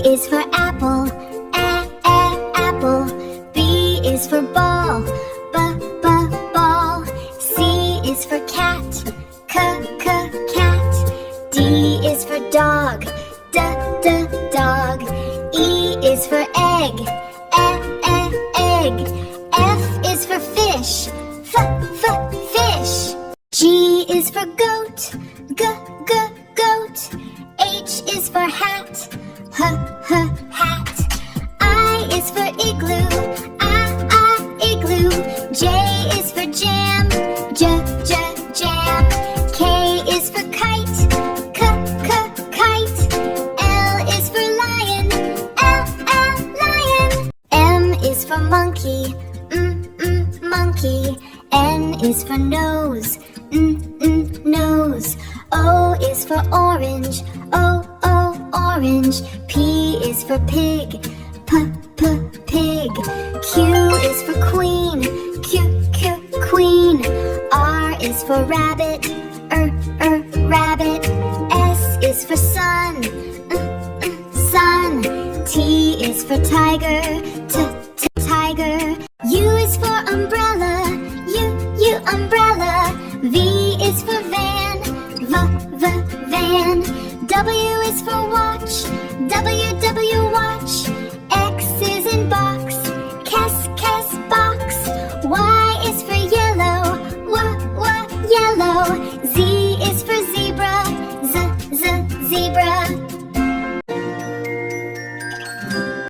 is for apple, apple. B is for ball, ball. C is for cat, cat. D is for dog, dog. E is for egg, egg. F is for fish, fish. G is for goat, goat. H is for hat, hat. I is for igloo, igloo. J is for jam, jam. K is for kite, kite. L is for lion, lion. M is for monkey, monkey. N is for nose, nose. O is for orange, orange. P is for pig, pig. Q is for queen, queen. R is for rabbit, rabbit. S is for sun, sun. T is for tiger, tiger. U is for umbrella, umbrella. V is for van, van. W is for